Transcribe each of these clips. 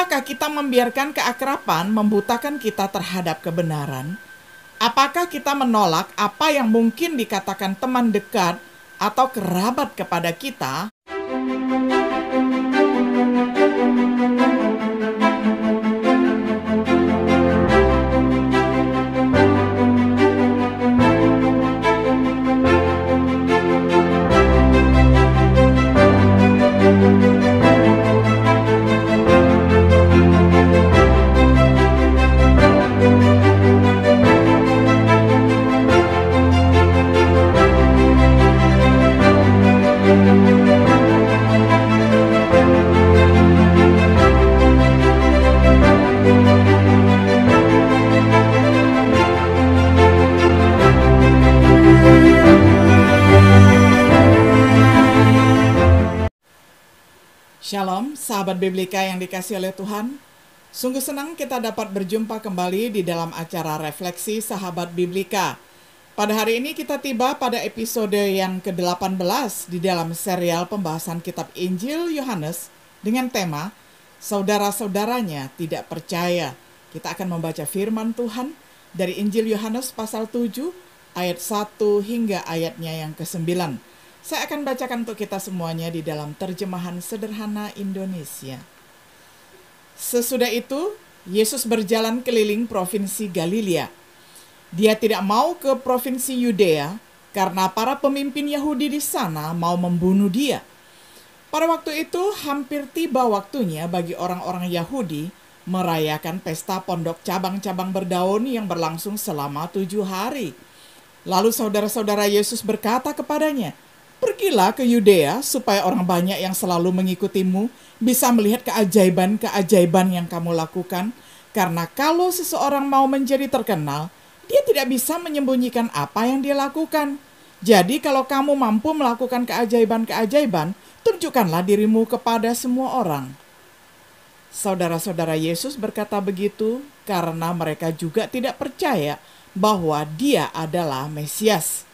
Apakah kita membiarkan keakraban membutakan kita terhadap kebenaran? Apakah kita menolak apa yang mungkin dikatakan teman dekat atau kerabat kepada kita? Shalom, sahabat Biblika yang dikasihi oleh Tuhan. Sungguh senang kita dapat berjumpa kembali di dalam acara Refleksi Sahabat Biblika. Pada hari ini kita tiba pada episode yang ke-18 di dalam serial pembahasan kitab Injil Yohanes dengan tema Saudara-saudaranya tidak percaya. Kita akan membaca firman Tuhan dari Injil Yohanes pasal 7 ayat 1 hingga ayatnya yang ke-9. Saya akan bacakan untuk kita semuanya di dalam terjemahan sederhana Indonesia. Sesudah itu, Yesus berjalan keliling provinsi Galilea. Dia tidak mau ke provinsi Yudea karena para pemimpin Yahudi di sana mau membunuh dia. Pada waktu itu, hampir tiba waktunya bagi orang-orang Yahudi merayakan pesta pondok cabang-cabang berdaun yang berlangsung selama 7 hari. Lalu saudara-saudara Yesus berkata kepadanya, "Pergilah ke Yudea supaya orang banyak yang selalu mengikutimu bisa melihat keajaiban-keajaiban yang kamu lakukan. Karena kalau seseorang mau menjadi terkenal, dia tidak bisa menyembunyikan apa yang dia lakukan. Jadi kalau kamu mampu melakukan keajaiban-keajaiban, tunjukkanlah dirimu kepada semua orang." Saudara-saudara Yesus berkata begitu karena mereka juga tidak percaya bahwa dia adalah Mesias.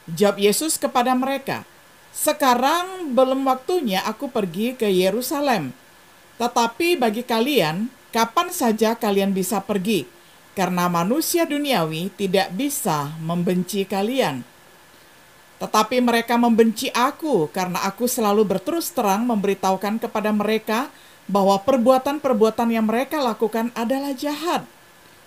Jawab Yesus kepada mereka, "Sekarang belum waktunya aku pergi ke Yerusalem. Tetapi bagi kalian, kapan saja kalian bisa pergi, karena manusia duniawi tidak bisa membenci kalian. Tetapi mereka membenci aku, karena aku selalu berterus terang memberitahukan kepada mereka bahwa perbuatan-perbuatan yang mereka lakukan adalah jahat.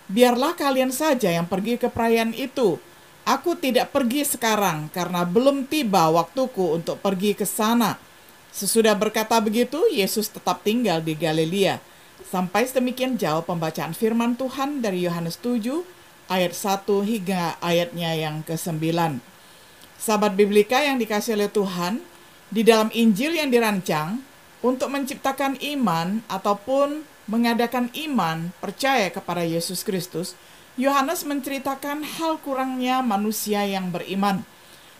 Biarlah kalian saja yang pergi ke perayaan itu. Aku tidak pergi sekarang karena belum tiba waktuku untuk pergi ke sana." Sesudah berkata begitu, Yesus tetap tinggal di Galilea. Sampai sedemikian jauh pembacaan firman Tuhan dari Yohanes 7 ayat 1 hingga ayatnya yang ke-9. Sahabat Biblika yang dikasihi oleh Tuhan, di dalam Injil yang dirancang untuk menciptakan iman ataupun mengadakan iman percaya kepada Yesus Kristus, Yohanes menceritakan hal kurangnya manusia yang beriman.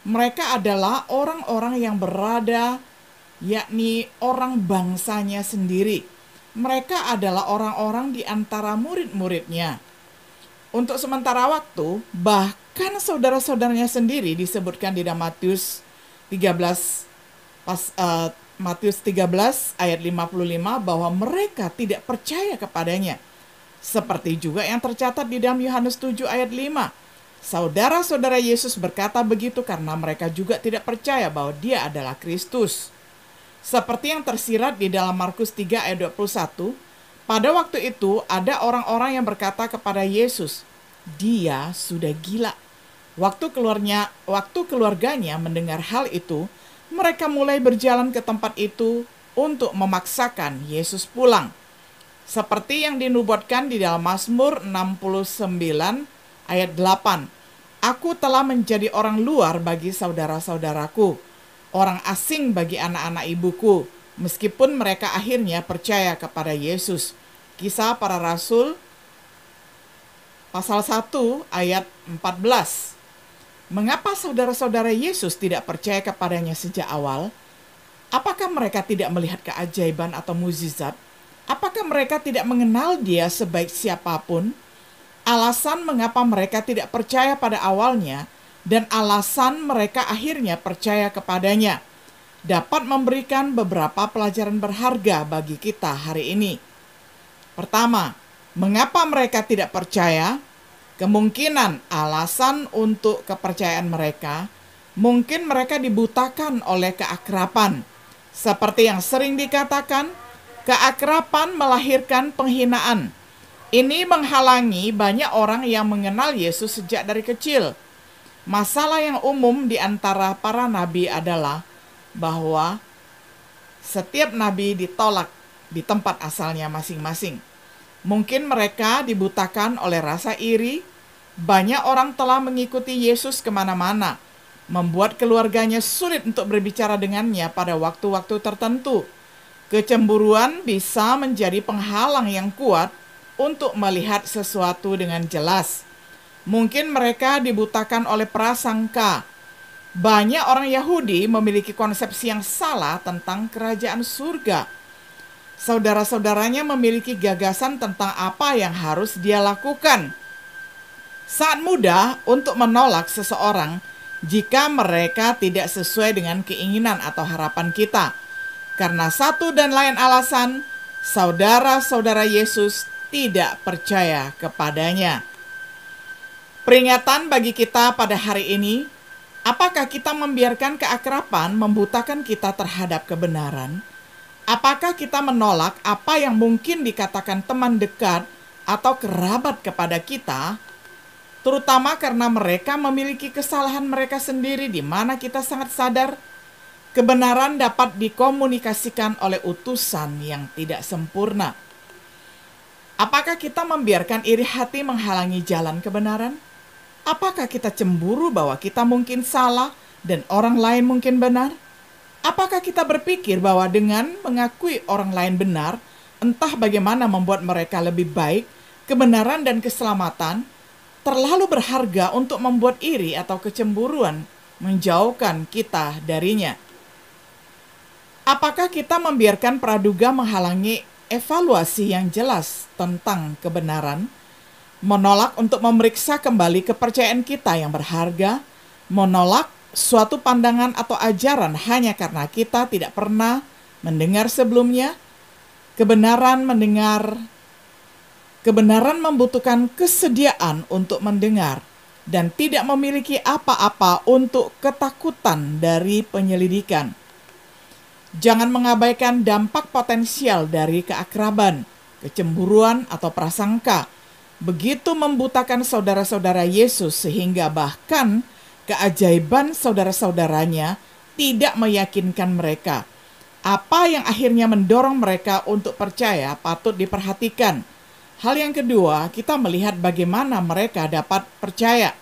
Mereka adalah orang-orang yang berada, yakni orang bangsanya sendiri. Mereka adalah orang-orang di antara murid-muridnya. Untuk sementara waktu, bahkan saudara-saudaranya sendiri disebutkan di dalam Matius 13 ayat 55 bahwa mereka tidak percaya kepadanya. Seperti juga yang tercatat di dalam Yohanes 7 ayat 5. Saudara-saudara Yesus berkata begitu karena mereka juga tidak percaya bahwa dia adalah Kristus. Seperti yang tersirat di dalam Markus 3 ayat 21, pada waktu itu ada orang-orang yang berkata kepada Yesus, "Dia sudah gila." Waktu keluarganya mendengar hal itu, mereka mulai berjalan ke tempat itu untuk memaksakan Yesus pulang. Seperti yang dinubuatkan di dalam Mazmur 69 ayat 8. "Aku telah menjadi orang luar bagi saudara-saudaraku, orang asing bagi anak-anak ibuku, meskipun mereka akhirnya percaya kepada Yesus." Kisah Para Rasul pasal 1 ayat 14. Mengapa saudara-saudara Yesus tidak percaya kepadanya sejak awal? Apakah mereka tidak melihat keajaiban atau mukjizat? Apakah mereka tidak mengenal dia sebaik siapapun? Alasan mengapa mereka tidak percaya pada awalnya dan alasan mereka akhirnya percaya kepadanya dapat memberikan beberapa pelajaran berharga bagi kita hari ini. Pertama, mengapa mereka tidak percaya? Kemungkinan alasan untuk kepercayaan mereka, mungkin mereka dibutakan oleh keakraban. Seperti yang sering dikatakan, keakraban melahirkan penghinaan. Ini menghalangi banyak orang yang mengenal Yesus sejak dari kecil. Masalah yang umum di antara para nabi adalah bahwa setiap nabi ditolak di tempat asalnya masing-masing. Mungkin mereka dibutakan oleh rasa iri. Banyak orang telah mengikuti Yesus kemana-mana, membuat keluarganya sulit untuk berbicara dengannya pada waktu-waktu tertentu. Kecemburuan bisa menjadi penghalang yang kuat untuk melihat sesuatu dengan jelas. Mungkin mereka dibutakan oleh prasangka. Banyak orang Yahudi memiliki konsepsi yang salah tentang kerajaan surga. Saudara-saudaranya memiliki gagasan tentang apa yang harus dia lakukan. Sangat mudah untuk menolak seseorang jika mereka tidak sesuai dengan keinginan atau harapan kita. Karena satu dan lain alasan, saudara-saudara Yesus tidak percaya kepadanya. Peringatan bagi kita pada hari ini, apakah kita membiarkan keakraban membutakan kita terhadap kebenaran? Apakah kita menolak apa yang mungkin dikatakan teman dekat atau kerabat kepada kita, terutama karena mereka memiliki kesalahan mereka sendiri di mana kita sangat sadar kebenaran dapat dikomunikasikan oleh utusan yang tidak sempurna? Apakah kita membiarkan iri hati menghalangi jalan kebenaran? Apakah kita cemburu bahwa kita mungkin salah dan orang lain mungkin benar? Apakah kita berpikir bahwa dengan mengakui orang lain benar, entah bagaimana membuat mereka lebih baik, kebenaran dan keselamatan terlalu berharga untuk membuat iri atau kecemburuan menjauhkan kita darinya? Apakah kita membiarkan praduga menghalangi evaluasi yang jelas tentang kebenaran, menolak untuk memeriksa kembali kepercayaan kita yang berharga, menolak suatu pandangan atau ajaran hanya karena kita tidak pernah mendengar sebelumnya? Kebenaran membutuhkan kesediaan untuk mendengar dan tidak memiliki apa-apa untuk ketakutan dari penyelidikan. Jangan mengabaikan dampak potensial dari keakraban, kecemburuan, atau prasangka. Begitu membutakan saudara-saudara Yesus sehingga bahkan keajaiban saudara-saudaranya tidak meyakinkan mereka. Apa yang akhirnya mendorong mereka untuk percaya patut diperhatikan. Hal yang kedua, kita melihat bagaimana mereka dapat percaya.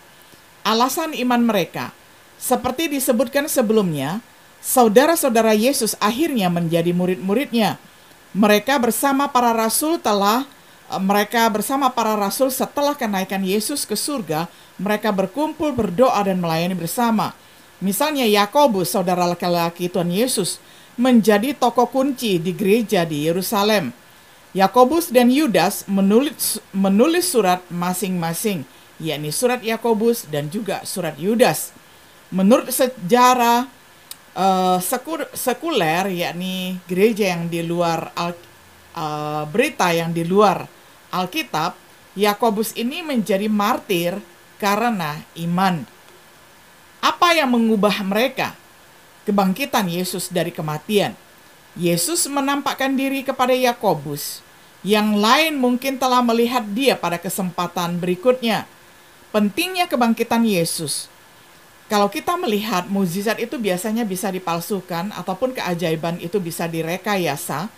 Alasan iman mereka, seperti disebutkan sebelumnya, saudara-saudara Yesus akhirnya menjadi murid-muridnya. Mereka bersama para rasul setelah kenaikan Yesus ke surga, mereka berkumpul, berdoa, dan melayani bersama. Misalnya Yakobus, saudara laki-laki Tuhan Yesus, menjadi tokoh kunci di gereja di Yerusalem. Yakobus dan Yudas menulis surat masing-masing, yakni surat Yakobus dan juga surat Yudas. Menurut sejarah sekuler, yakni gereja yang di luar berita yang di luar Alkitab, Yakobus ini menjadi martir karena iman. Apa yang mengubah mereka? Kebangkitan Yesus dari kematian. Yesus menampakkan diri kepada Yakobus. Yang lain mungkin telah melihat dia pada kesempatan berikutnya. Pentingnya kebangkitan Yesus. Kalau kita melihat mukjizat itu biasanya bisa dipalsukan ataupun keajaiban itu bisa direkayasa,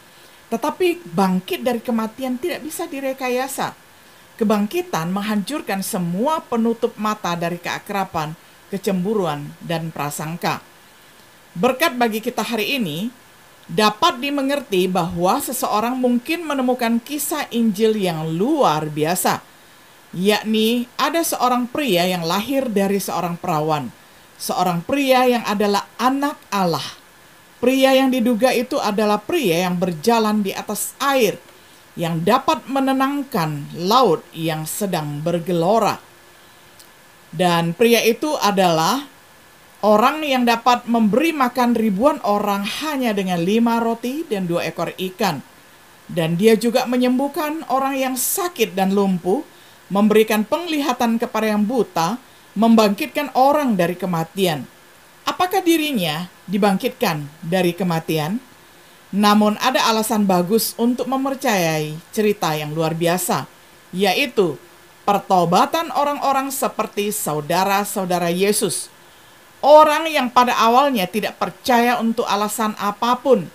tetapi bangkit dari kematian tidak bisa direkayasa. Kebangkitan menghancurkan semua penutup mata dari keakraban, kecemburuan, dan prasangka. Berkat bagi kita hari ini, dapat dimengerti bahwa seseorang mungkin menemukan kisah Injil yang luar biasa, yakni ada seorang pria yang lahir dari seorang perawan, seorang pria yang adalah anak Allah. Pria yang diduga itu adalah pria yang berjalan di atas air, yang dapat menenangkan laut yang sedang bergelora. Dan pria itu adalah orang yang dapat memberi makan ribuan orang hanya dengan 5 roti dan 2 ekor ikan. Dan dia juga menyembuhkan orang yang sakit dan lumpuh, memberikan penglihatan kepada yang buta, membangkitkan orang dari kematian. Apakah dirinya dibangkitkan dari kematian? Namun ada alasan bagus untuk mempercayai cerita yang luar biasa, yaitu pertobatan orang-orang seperti saudara-saudara Yesus. Orang yang pada awalnya tidak percaya untuk alasan apapun,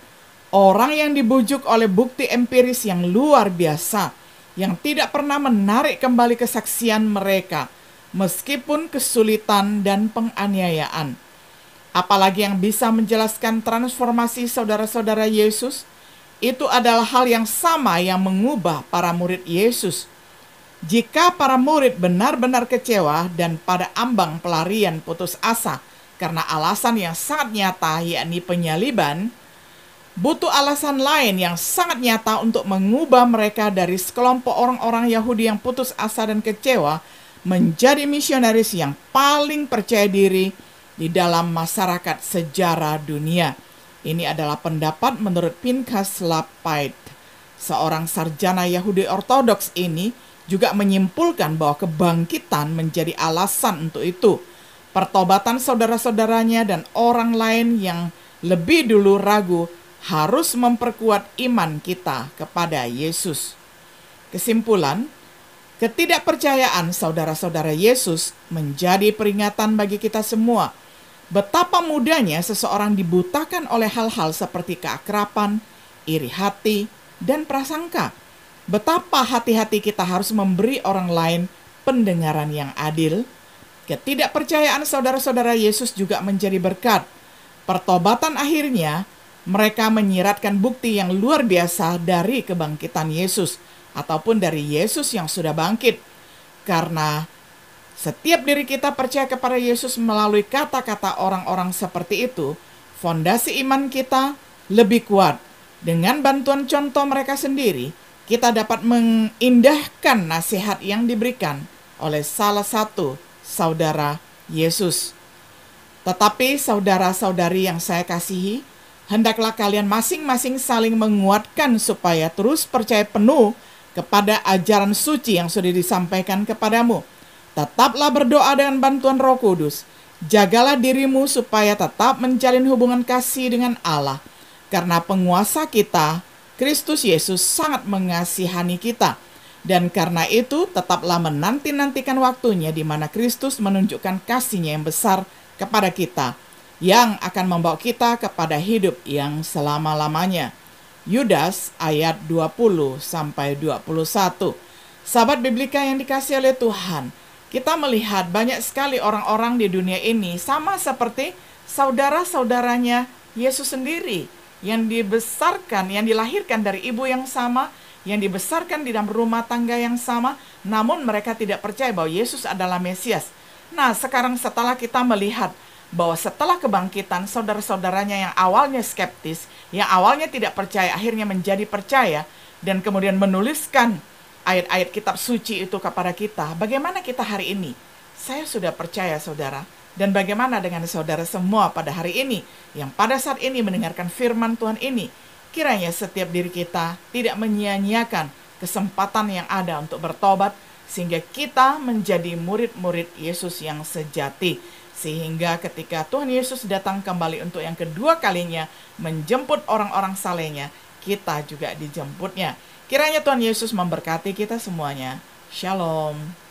orang yang dibujuk oleh bukti empiris yang luar biasa, yang tidak pernah menarik kembali kesaksian mereka, meskipun kesulitan dan penganiayaan. Apalagi yang bisa menjelaskan transformasi saudara-saudara Yesus, itu adalah hal yang sama yang mengubah para murid Yesus. Jika para murid benar-benar kecewa dan pada ambang pelarian putus asa karena alasan yang sangat nyata, yakni penyaliban, butuh alasan lain yang sangat nyata untuk mengubah mereka dari sekelompok orang-orang Yahudi yang putus asa dan kecewa menjadi misionaris yang paling percaya diri di dalam masyarakat sejarah dunia. Ini adalah pendapat menurut Pinchas Lapide. Seorang sarjana Yahudi Ortodoks ini juga menyimpulkan bahwa kebangkitan menjadi alasan untuk itu. Pertobatan saudara-saudaranya dan orang lain yang lebih dulu ragu harus memperkuat iman kita kepada Yesus. Kesimpulan, ketidakpercayaan saudara-saudara Yesus menjadi peringatan bagi kita semua. Betapa mudahnya seseorang dibutakan oleh hal-hal seperti keakraban, iri hati, dan prasangka. Betapa hati-hati kita harus memberi orang lain pendengaran yang adil. Ketidakpercayaan saudara-saudara Yesus juga menjadi berkat. Pertobatan akhirnya, mereka menyiratkan bukti yang luar biasa dari kebangkitan Yesus, ataupun dari Yesus yang sudah bangkit. Karena setiap diri kita percaya kepada Yesus melalui kata-kata orang-orang seperti itu, fondasi iman kita lebih kuat. Dengan bantuan contoh mereka sendiri, kita dapat mengindahkan nasihat yang diberikan oleh salah satu saudara Yesus. Tetapi saudara-saudari yang saya kasihi, hendaklah kalian masing-masing saling menguatkan supaya terus percaya penuh kepada ajaran suci yang sudah disampaikan kepadamu. Tetaplah berdoa dengan bantuan Roh Kudus. Jagalah dirimu supaya tetap menjalin hubungan kasih dengan Allah. Karena penguasa kita, Kristus Yesus, sangat mengasihani kita. Dan karena itu tetaplah menanti-nantikan waktunya di mana Kristus menunjukkan kasih-Nya yang besar kepada kita, yang akan membawa kita kepada hidup yang selama-lamanya. Yudas ayat 20-21. Sahabat Biblika yang dikasihi oleh Tuhan, kita melihat banyak sekali orang-orang di dunia ini sama seperti saudara-saudaranya Yesus sendiri, yang dibesarkan, yang dilahirkan dari ibu yang sama, yang dibesarkan di dalam rumah tangga yang sama, namun mereka tidak percaya bahwa Yesus adalah Mesias. Nah, sekarang setelah kita melihat bahwa setelah kebangkitan, saudara-saudaranya yang awalnya skeptis, yang awalnya tidak percaya, akhirnya menjadi percaya, dan kemudian menuliskan ayat-ayat kitab suci itu kepada kita. Bagaimana kita hari ini? Saya sudah percaya, saudara. Dan bagaimana dengan saudara semua pada hari ini, yang pada saat ini mendengarkan firman Tuhan ini? Kiranya setiap diri kita tidak menyia-nyiakan kesempatan yang ada untuk bertobat, sehingga kita menjadi murid-murid Yesus yang sejati. Sehingga ketika Tuhan Yesus datang kembali untuk yang kedua kalinya menjemput orang-orang salehnya, kita juga dijemputnya. Kiranya Tuhan Yesus memberkati kita semuanya. Shalom.